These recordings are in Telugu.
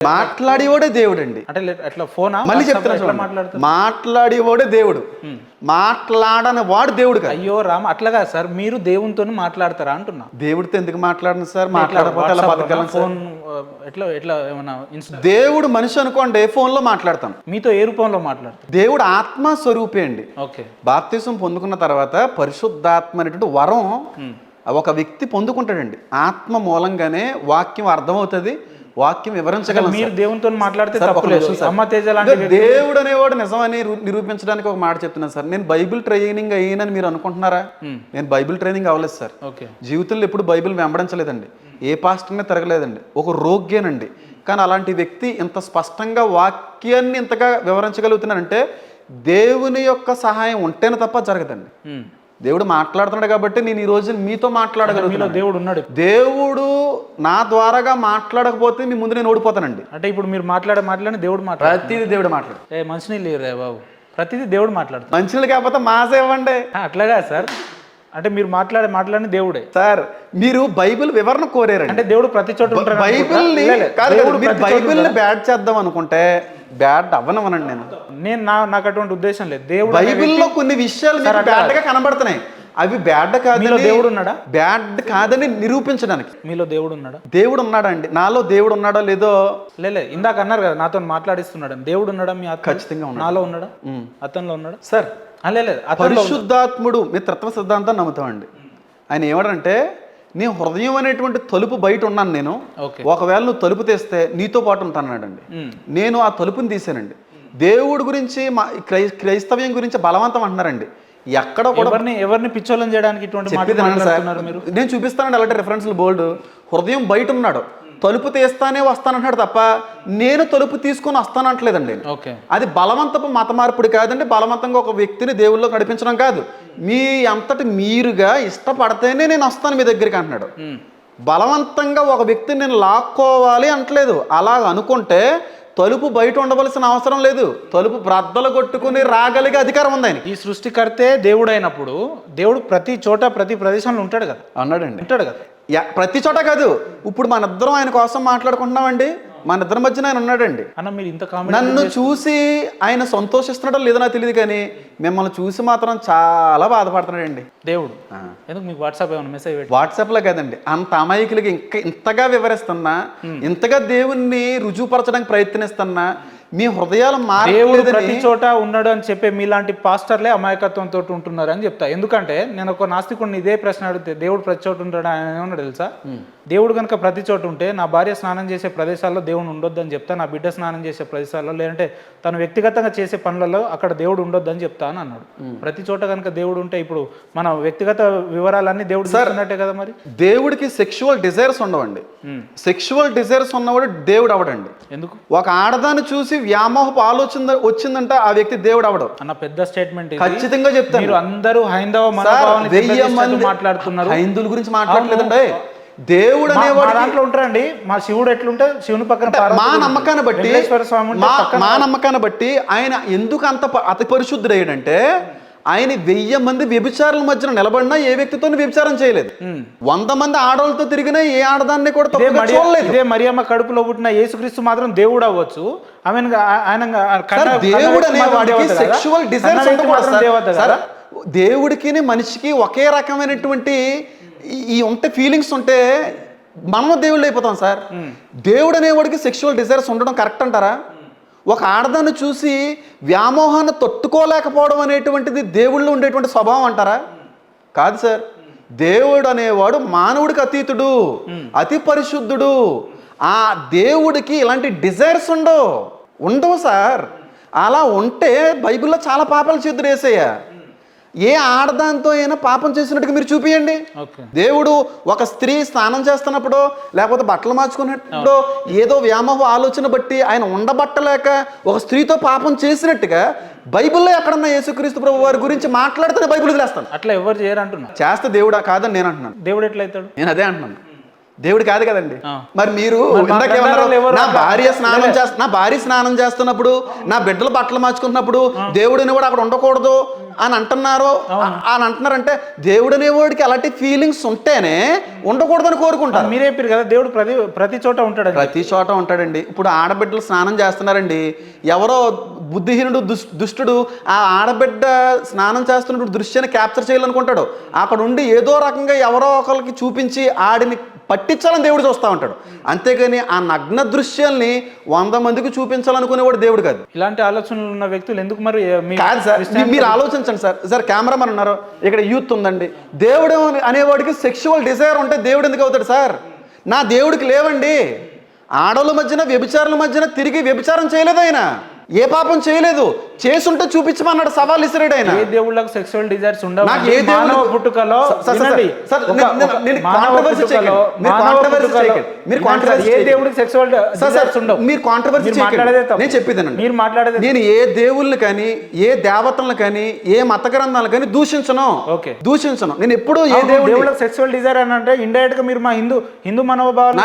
మాట్లాడేవాడే దేవుడు అండి. అంటే అట్లా ఫోనా మళ్ళీ చెప్తున్నా, మాట్లాడేవాడే దేవుడు, మాట్లాడని వాడు దేవుడు కాదు. అయ్యో రామ, అట్లాగా సార్ మీరు దేవునితో మాట్లాడతారా అంటున్నా. దేవుడితో ఎందుకు మాట్లాడను సార్? మాట్లాడకపోతే అలా బతకగలం సార్. ఫోన్ ఎట్లా ఎట్లా ఏమన్నా దేవుడు మనిషి అనుకోండి, ఫోన్ లో మాట్లాడతాం. మీతో ఏ రూపంలో మాట్లాడతారు? దేవుడు ఆత్మ స్వరూపే అండి. ఓకే. బాప్తిసం పొందుకున్న తర్వాత పరిశుద్ధాత్మ అనేటువంటి వరం ఒక వ్యక్తి పొందుకుంటాడండి. ఆత్మ మూలంగానే వాక్యం అర్థమవుతుంది, వాక్యం వివరించగలం. మీరు దేవునితో మాట్లాడితే దేవుడు అనేవాడు నిజమని నిరూపించడానికి ఒక మాట చెప్తున్నాను సార్. నేను బైబిల్ ట్రైనింగ్ అయ్యానని మీరు అనుకుంటున్నారా? నేను బైబిల్ ట్రైనింగ్ అవ్వలేదు సార్. జీవితంలో ఎప్పుడు బైబిల్ వెంబడించలేదండి, ఏ పాస్టర్ని తిరగలేదండి, ఒక రోగ్యనండి. కానీ అలాంటి వ్యక్తి ఇంత స్పష్టంగా వాక్యాన్ని ఇంతగా వివరించగలుగుతున్నానంటే దేవుని యొక్క సహాయం ఉంటేనే తప్ప జరగదండి. దేవుడు మాట్లాడుతున్నాడు కాబట్టి నేను ఈ రోజు మీతో మాట్లాడగలుగుతున్నాను. దేవుడు ఉన్నాడు. దేవుడు నా ద్వారాగా మాట్లాడకపోతే మీ ముందు నేను ఓడిపోతానండి. అంటే ఇప్పుడు మీరు మాట్లాడి దేవుడు ప్రతిదీ దేవుడు మాట్లాడు. మంచినీళ్ళు లేరు బాబు, ప్రతిదీ దేవుడు మాట్లాడుతాడు. మంచినీళ్ళు కాకపోతే మాసే ఇవ్వండి. అట్లాగా సార్, అంటే మీరు మాట్లాడిన దేవుడే సార్. మీరు బైబిల్ వివరణ కోరారండి. అంటే దేవుడు ప్రతి చోట బైబిల్ని బైబిల్ని బ్యాడ్ చేద్దాం అనుకుంటే బ్యాడ్ అవ్వనవనండి. నేను నాకు అటువంటి ఉద్దేశం లేదు. దేవుడు బైబిల్లో కొన్ని విషయాలు బ్యాడ్ గా కనబడుతున్నాయి, అవి బ్యాడ్ కాదు. దేవుడు ఉన్నాడా? బ్యాడ్ కాదని నిరూపించడానికి. మీలో దేవుడు ఉన్నాడా? దేవుడు ఉన్నాడండి. నాలో దేవుడు ఉన్నాడో లేదో లే ఇందాక అన్నారు కదా నాతో మాట్లాడిస్తున్నాడు. దేవుడు ఉన్నాడా? మీ ఖచ్చితంగా ఉన్నాడు. నాలో ఉన్నాడా? అతనిలో ఉన్నాడా? సార్ లేదు, పరిశుద్ధాత్ముడు మీ తత్వ సిద్ధాంతం నమ్ముతామండి. ఆయన ఏమంటే నీ హృదయం అనేటువంటి తలుపు బయట ఉన్నాను నేను, ఒకవేళ నువ్వు తలుపు తీస్తే నీతో పాటు ఉంటానండి. నేను ఆ తలుపుని తీసానండి. దేవుడి గురించి క్రైస్తవ్యం గురించి బలవంతం అంటున్నారండి. ఎక్కడ కూడా ఎవరిని పిచ్చోళ్ళని చేయడానికి నేను చూపిస్తానండి అలాంటి రిఫరెన్స్లు బోల్డ్. హృదయం బయట ఉన్నాడు, తలుపు తీస్తానే వస్తానంటున్నాడు తప్ప నేను తలుపు తీసుకొని వస్తానంటలేదండి. అది బలవంతపు మత మార్పుడు కాదండి, బలవంతంగా ఒక వ్యక్తిని దేవుళ్ళో నడిపించడం కాదు. మీ అంతటి మీరుగా ఇష్టపడితేనే నేను వస్తాను మీ దగ్గరికి అంటున్నాడు. బలవంతంగా ఒక వ్యక్తిని నేను లాక్కోవాలి అంటలేదు. అలా అనుకుంటే తలుపు బయట ఉండవలసిన అవసరం లేదు, తలుపు బ్రద్దలు కొట్టుకుని రాగలిగే అధికారం ఉంది ఆయన. ఈ సృష్టికర్తే దేవుడు అయినప్పుడు దేవుడు ప్రతి చోట ప్రతి ప్రదేశంలో ఉంటాడు కదా. అన్నాడండి. ఉంటాడు కదా ప్రతి చోట కాదు. ఇప్పుడు మన ఇద్దరం ఆయన కోసం మాట్లాడుకుంటున్నామండి, మన ఇద్దరి మధ్యన ఆయన ఉన్నాడండి. మీరు ఇంత నన్ను చూసి ఆయన సంతోషిస్తున్నాడో లేదో నాకు తెలియదు, కానీ మిమ్మల్ని చూసి మాత్రం చాలా బాధపడుతున్నాడండి దేవుడు. ఎందుకు మీకు వాట్సాప్ ఏమైనా మెసేజ్? వాట్సాప్లో కాదండి, అంత అమాయకులకి ఇంతగా వివరిస్తున్నా, ఇంతగా దేవుణ్ణి రుజువుపరచడానికి ప్రయత్నిస్తున్నా మీ హృదయాలు దేవుడు ప్రతి చోట ఉన్నాడు అని చెప్పే మీలాంటి పాస్టర్లే అమాయకత్వంతో ఉంటున్నారు అని చెప్తా. ఎందుకంటే నేను ఒక నాస్తికుడిని ఇదే ప్రశ్న అడిగితే దేవుడు ప్రతి చోట ఉంటాడు ఆయన ఏమన్నాడు తెలుసా? దేవుడు కనుక ప్రతి చోట ఉంటే నా భార్య స్నానం చేసే ప్రదేశాల్లో దేవుడు ఉండొద్దు అని చెప్తా, నా బిడ్డ స్నానం చేసే ప్రదేశాల్లో లేదంటే తను వ్యక్తిగతంగా చేసే పనులలో అక్కడ దేవుడు ఉండొద్దు అని చెప్తా అని అన్నాడు. ప్రతి చోట కనుక దేవుడు ఉంటే ఇప్పుడు మన వ్యక్తిగత వివరాలన్నీ దేవుడు చూస్తున్నట్టే కదా. మరి దేవుడికి సెక్షువల్ డిజైర్స్ ఉండవండి. సెక్షువల్ డిజైర్స్ ఉన్నవాడు దేవుడు అవడండి. ఎందుకు? ఒక ఆడదాన్ని చూసి వ్యామోహపు ఆలోచన వచ్చిందంటే ఆ వ్యక్తి దేవుడు అవడం అన్న పెద్ద స్టేట్మెంట్. ఖచ్చితంగా చెప్తాను. మీరు అందరూ హైందవ మాట్లాడుతున్నారు, హైందువుల గురించి మాట్లాడలేదండి. దేవుడు అనేవాడు దాంట్లో ఉంటారండి. మా శివుడు ఎట్లుంటే శివుని పక్కన మా నమ్మకాన్ని బట్టి ఆయన ఎందుకు అంత అతి పరిశుద్ధుడయ్యాడంటే ఆయన 1000 మంది వ్యభిచారుల మధ్యన నిలబడినా ఏ వ్యక్తితో వ్యభిచారం చేయలేదు. 100 మంది ఆడవాళ్ళతో తిరిగినా ఏ ఆడదాన్ని కూడా చూడలేదు. ఇదే మరియమ్మ కడుపులో పుట్టిన యేసుక్రీస్తు మాత్రం దేవుడు అవ్వచ్చు. దేవుడు అనేవాడికి సెక్షువల్ డిజైర్స్ ఉండకూడదు సార్. దేవుడికి మనిషికి ఒకే రకమైనటువంటి ఈ ఉంటే ఫీలింగ్స్ ఉంటే మనం దేవుళ్ళు అయిపోతాం సార్. దేవుడు అనేవాడికి సెక్షువల్ డిజైర్స్ ఉండడం కరెక్ట్ అంటారా? ఒక ఆడదాన్ని చూసి వ్యామోహాన్ని తట్టుకోలేకపోవడం అనేటువంటిది దేవుళ్ళు ఉండేటువంటి స్వభావం అంటారా? కాదు సార్. దేవుడు అనేవాడు మానవుడికి అతీతుడు, అతి పరిశుద్ధుడు. ఆ దేవుడికి ఇలాంటి డిజైర్స్ ఉండవు సార్. అలా ఉంటే బైబిల్లో చాలా పాపాలు చేతులు వేసాయా. ఏ ఆడదాంతో అయినా పాపం చేసినట్టుగా మీరు చూపియండి. దేవుడు ఒక స్త్రీ స్నానం చేస్తున్నప్పుడు లేకపోతే బట్టలు మార్చుకున్నప్పుడు ఏదో వ్యామోహ ఆలోచన బట్టి ఆయన ఉండబట్టలేక ఒక స్త్రీతో పాపం చేసినట్టుగా బైబిల్లో ఎక్కడన్నా యేసుక్రీస్తు ప్రభు వారి గురించి మాట్లాడితే బైబిల్ వదిలేస్తాను. అట్లా ఎవరు చేయరు అంటున్నా. చేస్తే దేవుడా కాదని నేను అంటున్నాను. దేవుడు ఎట్లయితాడు? నేను అదే అంటున్నాను. దేవుడు కాదు కదండి. మరి మీరు నా భార్య స్నానం చేస్తున్నప్పుడు, నా బిడ్డలు బట్టలు మార్చుకుంటున్నప్పుడు దేవుడు కూడా అక్కడ ఉండకూడదు, అని అంటున్నారు అని అంటున్నారంటే దేవుడు అనేవాడికి అలాంటి ఫీలింగ్స్ ఉంటేనే ఉండకూడదని కోరుకుంటారు. మీరే చెప్పారు కదా దేవుడు ప్రతి చోట ఉంటాడు. ప్రతి చోట ఉంటాడండి. ఇప్పుడు ఆడబిడ్డలు స్నానం చేస్తున్నారండి, ఎవరో బుద్ధిహీనుడు దుష్టుడు ఆ ఆడబిడ్డ స్నానం చేస్తున్నప్పుడు దృశ్యాన్ని క్యాప్చర్ చేయాలనుకుంటాడు. అక్కడ ఉండి ఏదో రకంగా ఎవరో ఒకరికి చూపించి ఆడిని పట్టించాలని దేవుడు చూస్తూ ఉంటాడు. అంతేగాని ఆ నగ్న దృశ్యాల్ని 100 మందికి చూపించాలనుకునేవాడు దేవుడు కాదు. ఇలాంటి ఆలోచనలు ఉన్న వ్యక్తులు ఎందుకు మరి కాదు సార్, మీరు ఆలోచించండి సార్ కెమెరామెన్ ఉన్నారు, ఇక్కడ యూత్ ఉందండి. దేవుడు అనేవాడికి సెక్షువల్ డిజైర్ ఉంటే దేవుడు ఎందుకు అవుతాడు సార్? నా దేవుడికి లేవండి. ఆడవాళ్ళ మధ్యన వ్యభిచారుల మధ్యన తిరిగి వ్యభిచారం చేయలేదు ఆయన, ఏ పాపం చేయలేదు. చేసుంటే చూపించమన్నాడు, సవాల్ ఇసిరాడు ఆయన. ఏ దేవుళ్ళకి సెక్షువల్ డిజైర్స్ ఉండవు. నాకు ఏ దేవుడు పుట్టుకలో నేను చెప్పేదానండి, మీరు మాట్లాడేది నేను ఏ దేవుళ్ళని కానీ ఏ దేవతలను కానీ ఏ మత గ్రంథాలను కానీ దూషించను. నేను ఎప్పుడు ఏ దేవుళ్ళకి సెక్షువల్ డిజైర్ అని అంటే ఇండైరెక్ట్ గా మీరు మా హిందూ మనోభావాలు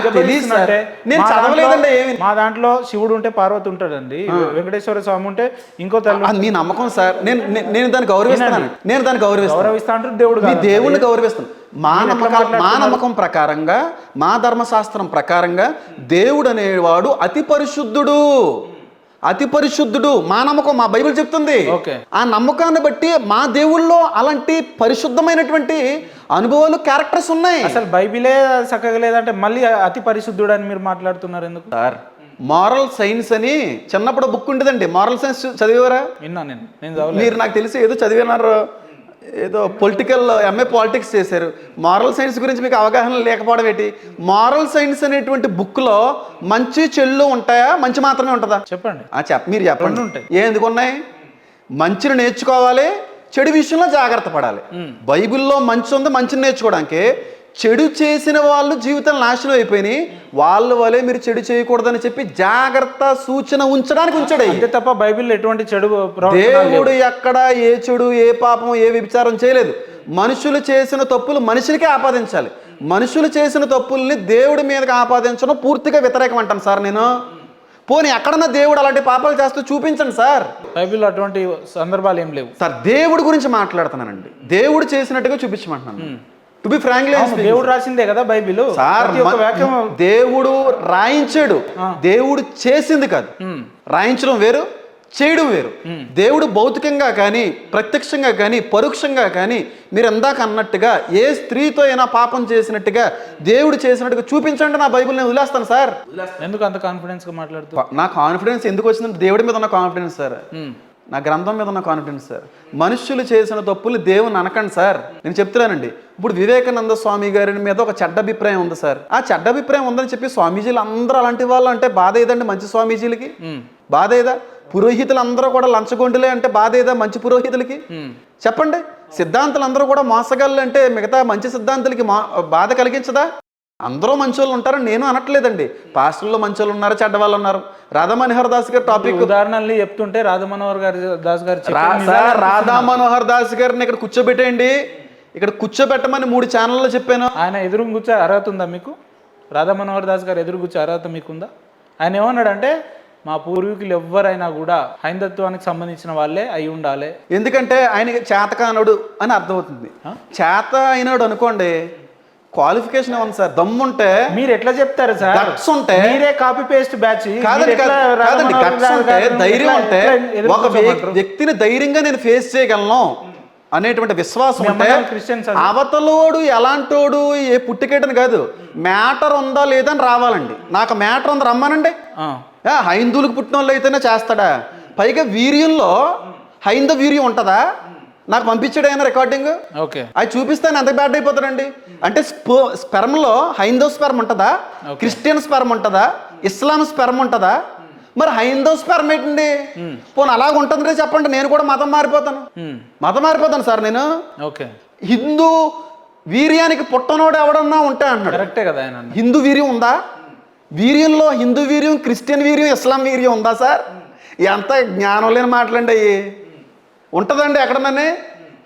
నేను చదవలేదండి. మా దాంట్లో శివుడు ఉంటే పార్వతి ఉంటాడండి, వెంకటేశ్వర స్వామి ఉంటే ఇంకో తల్లి. మీ నమ్మకం సార్, నేను దాన్ని గౌరవిస్తాను. గౌరవిస్తా అంటారు దేవుడు, మీ దేవుణ్ణి గౌరవిస్తాను. మా నమ్మకం ప్రకారంగా, మా ధర్మశాస్త్రం ప్రకారంగా దేవుడు అనేవాడు అతి పరిశుద్ధుడు. మా నమ్మకం, మా బైబిల్ చెప్తుంది. ఆ నమ్మకాన్ని బట్టి మా దేవుళ్ళలో అలాంటి పరిశుద్ధమైనటువంటి అనుభవాలు, క్యారెక్టర్స్ ఉన్నాయి. అసలు బైబిలే చక్కగా లేదంటే మళ్ళీ అతి పరిశుద్ధుడు అని మీరు మాట్లాడుతున్నారు ఎందుకు సార్? మారల్ సైన్స్ అని చిన్నప్పుడు బుక్ ఉంటుందండి. మారల్ సైన్స్ చదివేవారా? మీరు నాకు తెలిసి ఏదో చదివినారు, ఏదో పొలిటికల్ ఎంఏ పాలిటిక్స్ చేశారు. మారల్ సైన్స్ గురించి మీకు అవగాహన లేకపోవడం ఏంటి? మారల్ సైన్స్ అనేటువంటి బుక్లో మంచి చెళ్ళు ఉంటాయా, మంచి మాత్రమే ఉంటుందా? చెప్పండి. మీరు చెప్పండి. ఎందుకు ఉన్నాయి? మంచిని నేర్చుకోవాలి, చెడు విషయంలో జాగ్రత్త పడాలి. బైబిల్లో మంచి ఉంది, మంచిని నేర్చుకోవడానికి. చెడు చేసిన వాళ్ళు జీవితం నాశనం అయిపోయినాయి, వాళ్ళ వలే మీరు చెడు చేయకూడదని చెప్పి జాగ్రత్త సూచన ఉంచడానికి ఉంచాడు. అంతే తప్ప బైబిల్లో ఎటువంటి చెడు దేవుడు ఎక్కడ ఏ చెడు, ఏ పాపం, ఏ వ్యభిచారం చేయలేదు. మనుషులు చేసిన తప్పులు మనుషులకే ఆపాదించాలి. మనుషులు చేసిన తప్పుల్ని దేవుడి మీదకి ఆపాదించడం పూర్తిగా వ్యతిరేకం అంటాను సార్ నేను. పోనీ ఎక్కడన్నా దేవుడు అలాంటి పాపాలు చేస్తూ చూపించండి సార్. బైబిల్లో అటువంటి సందర్భాలు ఏం లేవు సార్. దేవుడి గురించి మాట్లాడుతున్నానండి, దేవుడు చేసినట్టుగా చూపించమంటున్నాను. టు బి ఫ్రాంక్లీ, దేవుడు రాసిందే కదా బైబిల్ సార్. దేవుడు రాయించాడు, దేవుడు చేసింది కాదు. రాయించడం వేరు, చేయడం వేరు. దేవుడు భౌతికంగా కానీ, ప్రత్యక్షంగా కానీ, పరోక్షంగా కానీ, మీరు ఇందాక అన్నట్టుగా ఏ స్త్రీతో అయినా పాపం చేసినట్టుగా దేవుడు చేసినట్టుగా చూపించండి, నా బైబిల్ నేను వదిలేస్తాను సార్. ఎందుకు అంత కాన్ఫిడెన్స్ గా మాట్లాడుతూ? నా కాన్ఫిడెన్స్ ఎందుకు వచ్చిందంటే దేవుడి మీద ఉన్న కాన్ఫిడెన్స్ సార్, నా గ్రంథం మీద ఉన్న కాన్ఫిడెన్స్ సార్. మనుషులు చేసిన తప్పులు దేవుని అనకండి సార్. నేను చెప్తున్నానండి, ఇప్పుడు వివేకానంద స్వామి గారి మీద ఒక చెడ్డ అభిప్రాయం ఉంది సార్. ఆ చెడ్డ అభిప్రాయం ఉందని చెప్పి స్వామీజీలు అందరూ అలాంటి వాళ్ళు అంటే బాధ ఏదండి? మంచి స్వామీజీలకి బాధ ఏదా? పురోహితులు అందరూ కూడా లంచగొండులే అంటే బాధ ఏదా మంచి పురోహితులకి? చెప్పండి. సిద్ధాంతులు అందరూ కూడా మోసగాళ్ళు అంటే మిగతా మంచి సిద్ధాంతులకి బాధ కలిగించదా? అందరూ మంచోళ్ళు ఉంటారని నేను అనట్లేదండి. పాస్టర్లో మంచోళ్ళు ఉన్నారు, చెడ్డవాళ్ళు ఉన్నారు. రాధా మనోహర్ దాస్ గారి టాపిక్ ఉదాహరణలు చెప్తుంటే రాధా మనోహర్ దాస్ గారు రాధా మనోహర్ దాస్ గారిని ఇక్కడ కూర్చోబెట్టేయండి, ఇక్కడ కూర్చోబెట్టమని 3 ఛానల్లో చెప్పాను. ఆయన ఎదురు కూర్చో అర్హత ఉందా మీకు? రాధా మనోహర్ దాస్ గారు ఎదురు కూర్చో అర్హత మీకుందా? ఆయన ఏమన్నాడంటే మా పూర్వీకులు ఎవ్వరైనా కూడా హైందత్వానికి సంబంధించిన వాళ్ళే అయి ఉండాలి. ఎందుకంటే ఆయనకి చేతకానుడు అని అర్థమవుతుంది. చేత అయినాడు అనుకోండి, క్వాలిఫికేషన్ ఉంది సార్. దమ్ముంటే మీరు ఎట్లా చెప్తారు సార్? గట్స్ ఉంటే, మీరే కాపీ పేస్ట్ బ్యాచ్ కాదండి, గట్స్ ఉంటే, ధైర్యం ఉంటే, ఒక వ్యక్తిని ధైర్యంగా నేను ఫేస్ చేయగలను అనేటువంటి విశ్వాసం ఉంటే, అవతలోడు ఎలాంటోడు ఏ పుట్టికేటని కాదు, మ్యాటర్ ఉందా లేదా అని రావాలండి. నాకు మ్యాటర్ ఉంది రమ్మానండి. హైందువులకు పుట్టిన వాళ్ళు అయితేనే చేస్తాడా? పైగా వీర్యంలో హైందవ వీర్యం ఉంటుందా? నాకు పంపించాడు ఆయన రికార్డింగ్, అది చూపిస్తాను ఎంత బ్యాడ్ అయిపోతాడండి. అంటే స్పెర్మ్లో హైందవ స్పెర్మ్ ఉంటుందా, క్రిస్టియన్ స్పెర్మ్ ఉంటుందా, ఇస్లాం స్పెర్మ్ ఉంటుందా? మరి హైందవ స్పెర్మ్ ఏంటండి? పోనీ అలాగ ఉంటుంది చెప్పండి, నేను కూడా మతం మారిపోతాను సార్. నేను హిందూ వీర్యానికి పుట్టనోడు ఎవడన్నా ఉంటా అన్నాడు. కరెక్టే కదా ఆయన. హిందూ వీర్యం ఉందా? వీర్యంలో హిందూ వీర్యం, క్రిస్టియన్ వీర్యం, ఇస్లాం వీర్యం ఉందా సార్? ఎంత జ్ఞానం లేని మాటలండి అయ్యి. ఉంటుందండి ఎక్కడన్నా?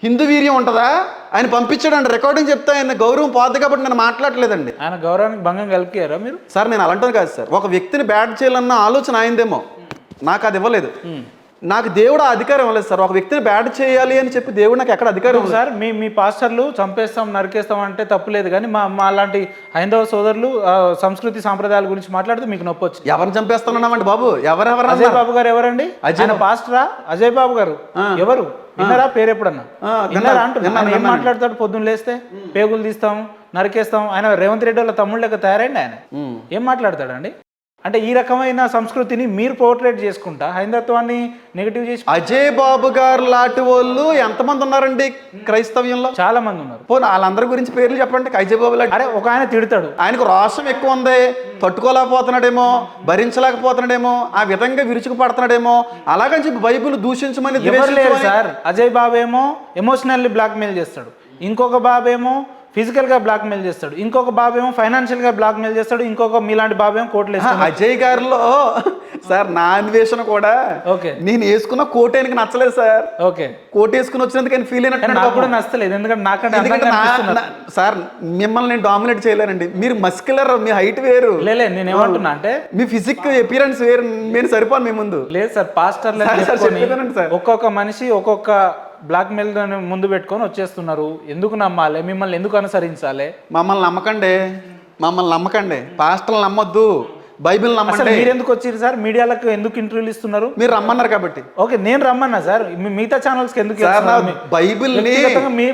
హిందూ వీర్యం ఉంటుందా? ఆయన పంపించాడండి రికార్డింగ్ చెప్తే ఆయన గౌరవం పోద్ది కాబట్టి నేను మాట్లాడలేదండి. ఆయన గౌరవానికి భంగం కలిగారా మీరు? సార్ నేను అలాంటిది కాదు సార్. ఒక వ్యక్తిని బ్యాడ్ చేయాలన్న ఆలోచన అయిందేమో, నాకు అది ఇవ్వలేదు. నాకు దేవుడు ఆ అధికారం ఇవ్వలేదు సార్. ఒక వ్యక్తిని బ్యాడ్ చేయాలి అని చెప్పి దేవుడు నాకు ఎక్కడ అధికారం ఇవ్వలేదు. సార్ మీ పాస్టర్లు చంపేస్తాం నరికేస్తాం అంటే తప్పులేదు, కానీ మా లాంటి హైందవ సోదరులు సంస్కృతి సాంప్రదాయాల గురించి మాట్లాడితే మీకు నొప్పి వచ్చింది. ఎవరిని చంపేస్తున్నామండి బాబు? ఎవరెవరు? అజయ్ బాబు గారు ఎవరండి? ఆయన పాస్టరా? అజయ్ బాబు గారు ఎవరు? విన్నారా పేరు ఎప్పుడన్నా? విన్నారా అంటున్నా. ఏం మాట్లాడతాడు? పొద్దున్న లేస్తే పేగులు తీస్తాం నరికేస్తాం. ఆయన రేవంత్ రెడ్డి వాళ్ళ తమ్ముళ్ళ లెక్క తయారైంది. ఆయన ఏం మాట్లాడతాడండి? అంటే ఈ రకమైన సంస్కృతిని మీరు పోర్ట్రేట్ చేసుకుంటా హైందత్వాన్ని నెగిటివ్ చేసి. అజయ్ బాబు గారు లాంటి వాళ్ళు ఎంతమంది ఉన్నారండి క్రైస్తవ్యంలో? చాలా మంది ఉన్నారు. పోనీ వాళ్ళందరి గురించి పేర్లు చెప్పండి. అజయ్ బాబు లాంటి అరే ఒక ఆయన తిడతాడు, ఆయనకు రోషం ఎక్కువ ఉంది, తట్టుకోలేకపోతున్నాడేమో, భరించలేకపోతున్నాడేమో, ఆ విధంగా విరుచుకు పడుతున్నాడేమో, అలాగని చెప్పి బైబిల్ దూషించమని ఎవరు లేరు సార్. అజయ్ బాబు ఏమో ఎమోషనల్లీ బ్లాక్మెయిల్ చేస్తాడు, ఇంకొక బాబు ఏమో ఫిజికల్గా బ్లాక్మెయిల్ చేస్తాడు, ఇంకొక బాబు ఏమో ఫైనాన్షియల్గా బ్లాక్మెయిల్ చేస్తాడు, ఇంకొక మీలాంటి బాబు ఏమో కోట్లు వేస్తాడు. అజయ్ గారిలో సార్ నా అన్వేషణ కూడా ఓకే, నేను వేసుకున్న కోట్ ఆయనకి నచ్చలేదు సార్. ఓకే, కోట్ వేసుకుని వచ్చినందుకు ఆయన ఫీల్ అయినట్టు నాకు కూడా నచ్చలేదు. ఎందుకంటే నాకంటే సార్ మిమ్మల్ని నేను డామినేట్ చేయలేనండి. మీరు మస్కులర్, మీ హైట్ వేరు. లేదు నేను ఏమంటున్నా అంటే మీ ఫిజిక్ అపియరెన్స్ వేరు. నేను సరిపోను మీ ముందు. లేదు సార్, పాస్టర్లు ఒక్కొక్క మనిషి ఒక్కొక్క బ్లాక్ మెయిల్ ముందు పెట్టుకొని వచ్చేస్తున్నారు. ఎందుకు నమ్మాలి? మిమ్మల్ని ఎందుకు అనుసరించాలి? మమ్మల్ని నమ్మకండి. పాస్టర్లు నమ్మొద్దు, బైబిల్ నమ్మండి. మీరు ఎందుకు వచ్చారు సార్? మీడియాలకు ఎందుకు ఇంటర్వ్యూలు ఇస్తున్నారు? మీరు రమ్మన్నారు కాబట్టి. ఓకే, నేను రమ్మన్నా సార్. మిగతా ఛానల్స్ ఎందుకు? బైబిల్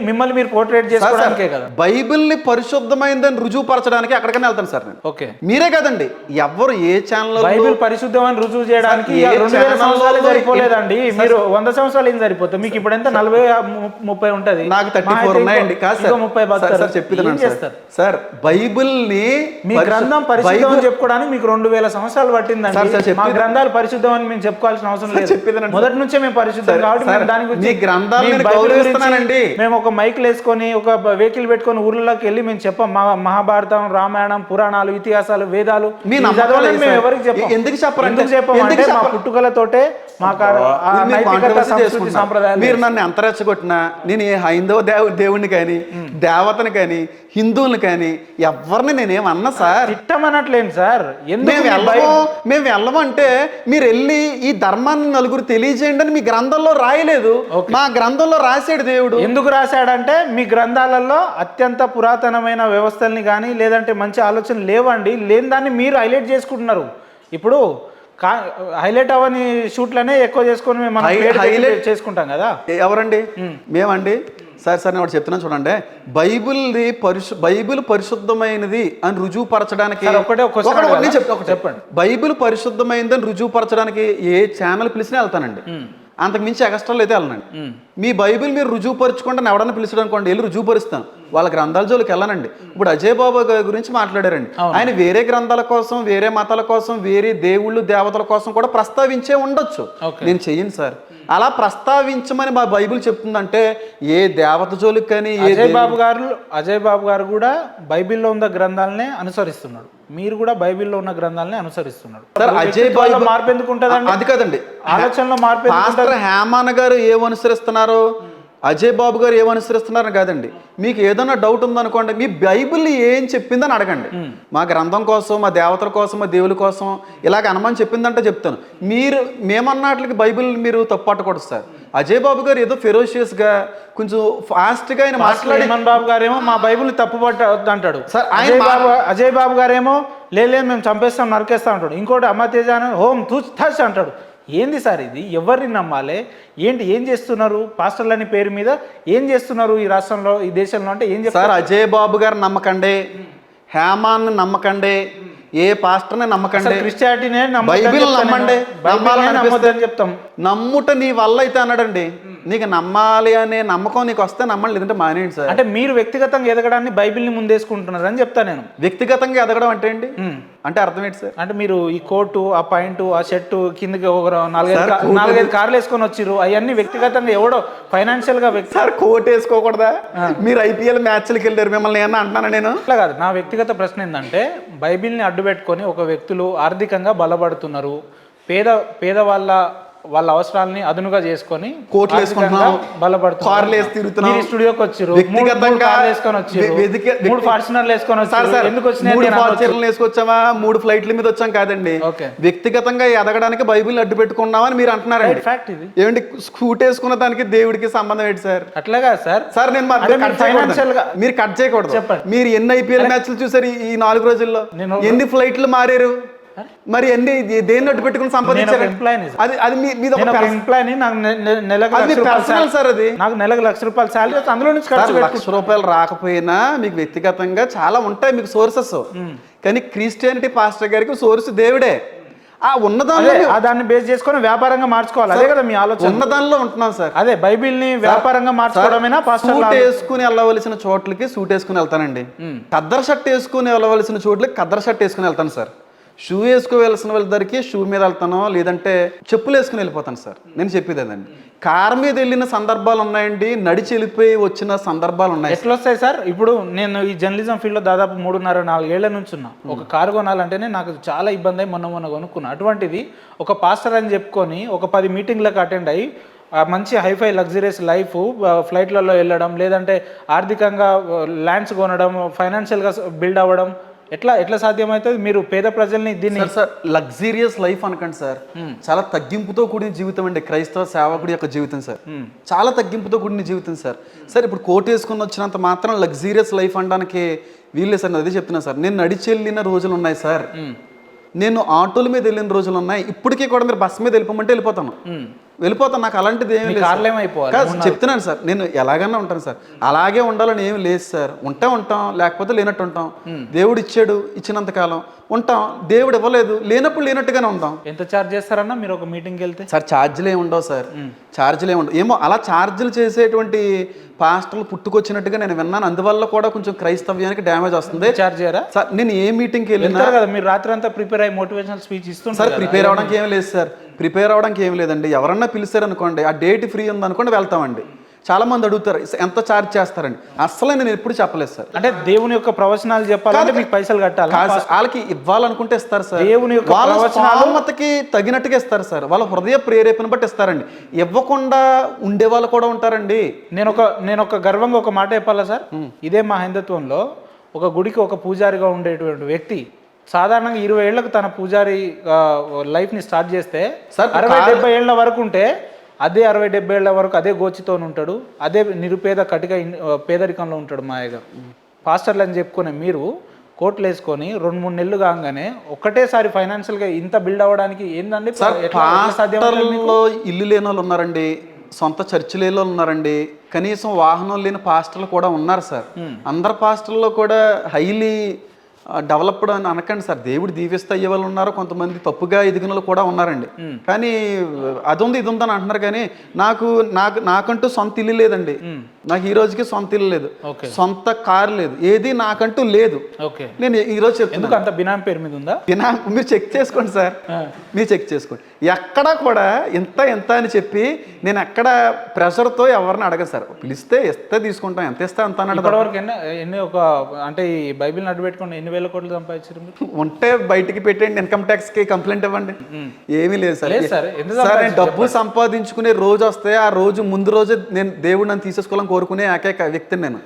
మిమ్మల్ని మీరు పోర్ట్రేట్ చేసుకోవడానికే కదా. బైబిల్ ని పరిశుద్ధమైందని రుజువుపరచడానికి ఎక్కడికైనా వెళ్తాను సార్ నేను. ఓకే, మీరే కదండి, ఎవరు ఏ ఛానల్ బైబిల్ పరిశుద్ధమని రుజువు చేయడానికి 2000 సంవత్సరాలు సరిపోలేదండి. మీరు 100 సంవత్సరాలు ఏం సరిపోతుంది? మీకు ఇప్పుడు ఎంత 40-30 ఉంటది. నాకు 34 ఉన్నాయండి. కాదు సార్, 30 చెప్పిదాను సార్. బైబిల్ ని మీ గ్రంథం పరిశుద్ధం చెప్పుకోవడానికి మీకు 2000 సంవత్సరాలు పట్టిందండి. మా గ్రంథాలు పరిశుద్ధం అని మేము చెప్పుకోవాల్సిన అవసరం లేదు. మొదటి నుంచే మేము పరిశుద్ధం కాబట్టి దాని గురించి మేము ఒక మైకులు వేసుకొని ఒక వెహికల్ పెట్టుకొని ఊర్లలోకి వెళ్ళి మేము చెప్పాం. మహాభారతం, రామాయణం, పురాణాలు, ఇతిహాసాలు, వేదాలు మేము ఎవరికి చెప్పాం. ఎందుకు చెప్పామంటే మా పుట్టుకలతోటే సాంప్రదాయాలు. మీరు నన్ను ఎంత రెచ్చగొట్టినా నేను ఏ హైందవ దేవుడిని కానీ, దేవతని కానీ, హిందువుని కానీ ఎవరిని నేనేమన్నా సార్. తిట్టమనట్లేదు సార్. మేము వెళ్ళమంటే మీరు వెళ్ళి ఈ ధర్మాన్ని నలుగురు తెలియజేయండి అని మీ గ్రంథంలో రాయలేదు. మా గ్రంథంలో రాశాడు దేవుడు. ఎందుకు రాశాడంటే మీ గ్రంథాలలో అత్యంత పురాతనమైన వ్యవస్థల్ని కానీ లేదంటే మంచి ఆలోచనలు లేవండి. లేని దాన్ని మీరు హైలైట్ చేసుకుంటున్నారు. ఇప్పుడు హైలైట్ అవని షూట్లనే ఎక్కువ చేసుకొని మేము హైలైట్ చేసుకుంటాం కదా. ఎవరండి? మేమండి. సార్ నేను ఒకటి చెప్తున్నాను చూడండి. బైబిల్ పరిశుద్ధమైనది అని రుజువుపరచడానికి చెప్పండి. బైబిల్ పరిశుద్ధమైనదని రుజువుపరచడానికి ఏ ఛానల్ పిలిచినా వెళ్తానండి. అంతకు మించి ఎక్స్ట్రాలు అయితే వెళ్ళనండి. మీ బైబిల్ మీరు రుజువుపరచుకుంటే ఎవడన్నా పిలిచడం అనుకోండి, వెళ్ళి రుజువుపరుస్తాను. వాళ్ళ గ్రంథాల జోలికి వెళ్ళనండి. ఇప్పుడు అజయ్ బాబు గురించి మాట్లాడారండి. ఆయన వేరే గ్రంథాల కోసం, వేరే మతాల కోసం, వేరే దేవుళ్ళు దేవతల కోసం కూడా ప్రస్తావించే ఉండొచ్చు. నేను చెయ్యను సార్. అలా ప్రస్తావించమని మా బైబిల్ చెప్తుందంటే ఏ దేవత జోలికి కానీ. అజయ్ బాబు గారు కూడా బైబిల్లో ఉన్న గ్రంథాలనే అనుసరిస్తున్నాడు. మీరు కూడా బైబిల్లో ఉన్న గ్రంథాలనే అనుసరిస్తున్నాడు. అజయ్ బాబు మార్పు ఎందుకు ఉంటుందండి? అది కాదండి, ఆలోచనలో మార్పు. హేమాన్ గారు ఏమనుసరిస్తున్నారు, అజయ్ బాబు గారు ఏమనుసరిస్తున్నారని కాదండి. మీకు ఏదైనా డౌట్ ఉందనుకోండి, మీ బైబిల్ ఏం చెప్పిందని అడగండి. మా గ్రంథం కోసం, మా దేవతల కోసం, మా దేవుల కోసం ఇలాగ అనమని చెప్పిందంటే చెప్తాను. మేమన్నట్లకి బైబిల్ మీరు తప్పట్టకూడదు సార్. అజయ్ బాబు గారు ఏదో ఫెరోషియస్గా కొంచెం ఫాస్ట్గా ఆయన మాట్లాడి, బాబు గారేమో మా బైబిల్ తప్పుపట్ట అంటాడు సార్. అజయ్ బాబు గారేమో లేదు మేము చంపేస్తాం నరికేస్తాం అంటాడు. ఇంకోటి అమ్మ తేజ హోమ్ థస్ అంటాడు. ఏంది సార్ ఇది? ఎవరిని నమ్మాలి? ఏం చేస్తున్నారు? పాస్టర్లని పేరు మీద ఏం చేస్తున్నారు ఈ రాష్ట్రంలో, ఈ దేశంలో? అంటే ఏం సార్, అజయ్ బాబు గారు నమ్మకండి, హేమాన్ నమ్మకండి, ఏ పాస్టర్ని నమ్మకండి, క్రిస్టియానిటీనే బైబిల్ నమ్మండి. నమ్మొద్దని చెప్తాం. నమ్ముట నీ వల్ల అయితే అన్నాడండి. నీకు నమ్మాలి అనే నమ్మకం నీకు వస్తే నమ్మండి, లేదంటే మానేయండి సార్. అంటే మీరు వ్యక్తిగతంగా ఎదగడాన్ని బైబిల్ని ముందేసుకుంటున్నారు అని చెప్తా నేను. వ్యక్తిగతంగా ఎదగడం అంటే ఏంటి? అంటే అర్థం ఏంటి సార్? అంటే మీరు ఈ కోటు, ఆ పాయింట్, ఆ షర్టు, కిందకి ఒక 4-5 కార్లు వేసుకొని వచ్చిర్రు. అవన్నీ వ్యక్తిగతంగా ఎవడో ఫైనాన్షియల్ గా సార్ కోట్ వేసుకోకూడదా? మీరు IPL మ్యాచ్లకి వెళ్ళారు, మిమ్మల్ని ఏమన్నా అంటున్నాను నేను? అట్లా కాదు. నా వ్యక్తిగత ప్రశ్న ఏంటంటే, బైబిల్ని అడ్డు పెట్టుకొని ఒక వ్యక్తులు ఆర్థికంగా బలపడుతున్నారు, పేదవాళ్ళ వాళ్ళ అవసరాలని అదునుగా చేసుకొని కోట్లు వేసుకుంటున్నాం, బలపడుతున్నారు. కార్లు వేసి తిరుగుతున్నాం, మీరు స్టూడియోకి వచ్చారు, వ్యక్తిగతంగా వేసుకొని వచ్చారు, 3 ఫార్చునర్లు వేసుకొని వచ్చారు. ఎందుకు వచ్చినాయి? 3 ఫార్చునర్లు వేసుకొచ్చామా, 3 ఫ్లైట్ల మీద వచ్చాం కాదండి. ఓకే, వ్యక్తిగతంగా ఎదగడానికి బైబిల్ అడ్డు పెట్టుకున్నామని మీరు అంటున్నారండి. ఫ్యాక్ట్ ఇది. ఏమండి స్కూట్ వేసుకున్న దానికి దేవుడికి సంబంధం ఏంటి సార్? అట్లాగా సార్. సార్ నేను మీరు కట్ చేయకూడదు. చెప్పండి. మీరు ఎన్ని ఐపీఎల్ మ్యాచ్లు చూసారు ఈ 4 రోజుల్లో? ఎన్ని ఫ్లైట్లు మారారు? మరి ఎన్ని దేన్ని అడ్డు పెట్టుకుని సంపాదించారు? అది మీద ఎంప్లాయ్, నాకు నెలకు ₹1,00,000 శాలరీ, అందులో నుంచి ₹1,00,000 రాకపోయినా మీకు వ్యక్తిగతంగా చాలా ఉంటాయి మీకు సోర్సెస్. కానీ క్రిస్టియానిటీ పాస్టర్ గారికి సోర్స్ దేవుడే. ఆ ఉన్నదాన్ని దాన్ని బేస్ చేసుకొని వ్యాపారంగా మార్చుకోవాలి. అదే కదా మీ ఆలోచన. ఉన్నదానిలో ఉంటున్నాం సార్. అదే బైబిల్ ని వ్యాపారంగా మార్చుకోవడమేనా? సూట్ వేసుకుని వెళ్ళవలసిన చోట్లకి సూట్ వేసుకుని వెళ్తానండి. కద్దర్ షర్ట్ వేసుకుని వెళ్ళవలసిన చోట్లకి కద్దర్ షర్ట్ వేసుకుని వెళ్తాను సార్. షూ వేసుకోవలసిన వాళ్ళకి షూ మీద వెళ్తాను, లేదంటే చెప్పులు వేసుకుని వెళ్ళిపోతాను సార్. నేను చెప్పేది అదండి. కారు మీద వెళ్ళిన సందర్భాలు ఉన్నాయండి, నడిచి వెళ్ళిపోయి వచ్చిన సందర్భాలు ఉన్నాయి. ఎట్లా వస్తాయి సార్? ఇప్పుడు నేను ఈ జర్నలిజం ఫీల్డ్లో దాదాపు 3.5-4 ఏళ్ల నుంచి ఉన్నా. ఒక కారు కొనాలంటేనే నాకు చాలా ఇబ్బంది అయ్యి మొన్న కొనుక్కున్నా. అటువంటిది ఒక పాస్టర్ అని చెప్పుకొని ఒక 10 మీటింగ్లకు అటెండ్ అయ్యి మంచి హైఫై లగ్జరియస్ లైఫ్, ఫ్లైట్లలో వెళ్ళడం, లేదంటే ఆర్థికంగా ల్యాండ్స్ కొనడం, ఫైనాన్షియల్గా బిల్డ్ అవ్వడం ఎట్లా సాధ్యమవుతుంది? మీరు పేద ప్రజల్ని దీన్ని సార్ లగ్జీరియస్ లైఫ్ అనకండి సార్. చాలా తగ్గింపుతో కూడిన జీవితం అండి క్రైస్తవ సేవకుడి యొక్క జీవితం సార్. చాలా తగ్గింపుతో కూడిన జీవితం సార్. సార్ ఇప్పుడు కోట్ వేసుకుని వచ్చినంత మాత్రం లగ్జీరియస్ లైఫ్ అనడానికి వీళ్ళే సార్. అదే చెప్తున్నా సార్. నేను నడిచి వెళ్ళిన రోజులు ఉన్నాయి సార్, నేను ఆటోల మీద వెళ్ళిన రోజులు ఉన్నాయి. ఇప్పటికీ కూడా మీరు బస్ మీద వెళ్ళిపోమంటే వెళ్ళిపోతాను. నాకు అలాంటిది ఏమి లేదు. చెప్తున్నాను సార్, నేను ఎలాగన్నా ఉంటాను సార్. అలాగే ఉండాలని ఏమి లేదు సార్. ఉంటాం, లేకపోతే లేనట్టు ఉంటాం. దేవుడు ఇచ్చాడు, ఇచ్చినంత కాలం ఉంటాం. దేవుడు ఇవ్వలేదు, లేనప్పుడు లేనట్టుగానే ఉంటాం. ఎంత ఛార్జ్ చేస్తారన్నా మీరు ఒక మీటింగ్కి వెళ్తే? సార్ ఛార్జీలు ఏమి ఉండవు సార్. ఛార్జీలు ఏమి ఉండవు. ఏమో అలా ఛార్జీలు చేసేటువంటి పాస్టర్లు పుట్టుకొచ్చినట్టుగా నేను విన్నాను. అందువల్ల కూడా కొంచెం క్రైస్తవ్యానికి డ్యామేజ్ వస్తుంది. ఛార్జ్ చేయరా సార్? నేను ఏ మీటింగ్కి వెళ్ళినా కదా, మీరు రాత్రి అంతా ప్రిపేర్ అయ్యి మోటివేషనల్ స్పీచ్ ఇస్తున్నారు సార్. ప్రిపేర్ అవడానికి ఏం లేదు సార్. ప్రిపేర్ అవడానికి ఏం లేదండి. ఎవరన్నా పిలిచారు అనుకోండి, ఆ డేట్ ఫ్రీ ఉందనుకోండి వెళ్తామండి. చాలా మంది అడుగుతారు ఎంత ఛార్జ్ చేస్తారండి. అసలు నేను ఎప్పుడు చెప్పలేదు సార్. అంటే దేవుని యొక్క ప్రవచనాలు చెప్పాలంటే మీకు పైసలు కట్టాలి. వాళ్ళకి ఇవ్వాలనుకుంటే ఇస్తారు సార్. దేవుని యొక్క ప్రవచనాలకి తగినట్టుగా ఇస్తారు సార్. వాళ్ళ హృదయ ప్రేరేపణ బట్టి ఇస్తారండి. ఇవ్వకుండా ఉండే వాళ్ళు కూడా ఉంటారండి. నేను ఒక గర్వంగా ఒక మాట చెప్పాలా సార్? ఇదే మా హిందుత్వంలో ఒక గుడికి ఒక పూజారిగా ఉండేటువంటి వ్యక్తి సాధారణంగా 20 ఏళ్లకు తన పూజారి లైఫ్ని స్టార్ట్ చేస్తే 60-70 ఏళ్ల వరకు ఉంటే అదే 60-70 ఏళ్ల వరకు అదే గోచితో ఉంటాడు, అదే నిరుపేద కటిక పేదరికంలో ఉంటాడు మాయగా. పాస్టర్లు అని చెప్పుకునే మీరు కోట్లు వేసుకొని 2-3 నెలలు కాగానే ఒక్కటేసారి ఫైనాన్షియల్గా ఇంత బిల్డ్ అవ్వడానికి ఏందండి? పాస్టర్లలో ఇల్లు లేని వాళ్ళు ఉన్నారండి, సొంత చర్చి లేని వాళ్ళు ఉన్నారండి, కనీసం వాహనం లేని పాస్టర్లు కూడా ఉన్నారు సార్. అందరు పాస్టర్లో కూడా హైలీ డెవలప్డ్ అని అనకండి సార్. దేవుడు దీవిస్తే అయ్యే వాళ్ళు ఉన్నారు, కొంతమంది తప్పుగా ఎదిగిన వాళ్ళు కూడా ఉన్నారండి. కానీ అది ఉంది ఇది ఉందని అంటున్నారు. కానీ నాకంటూ సొంత ఇల్లు లేదండి. నాకు ఈ రోజుకి సొంత ఇల్లు లేదు, సొంత కారు లేదు, ఏది నాకంటూ లేదు. నేను ఈ రోజు చెప్తాను, అంత బినామీ పేరు మీద ఉందా? మీరు చెక్ చేసుకోండి సార్, మీరు చెక్ చేసుకోండి. ఎక్కడ కూడా ఎంత అని చెప్పి నేను ఎక్కడ ప్రెషర్తో ఎవరిని అడగను సార్. పిలిస్తే ఇస్తే తీసుకుంటాం, ఎంత ఇస్తే అంత ఇప్పటివరకు ఎన్ని అంటే ఈ బైబిల్ని అడ్డు పెట్టుకుని 8,000 కోట్లు సంపాదించారు? ఉంటే బయటికి పెట్టండి, ఇన్కమ్ ట్యాక్స్ కి కంప్లైంట్ ఇవ్వండి. ఏమీ లేదు సార్. నేను డబ్బు సంపాదించుకునే రోజు వస్తే ఆ రోజు ముందు రోజే నేను దేవుడు నన్ను తీసేసుకోవాలని కోరుకునే ఏకైక వ్యక్తిని నేను.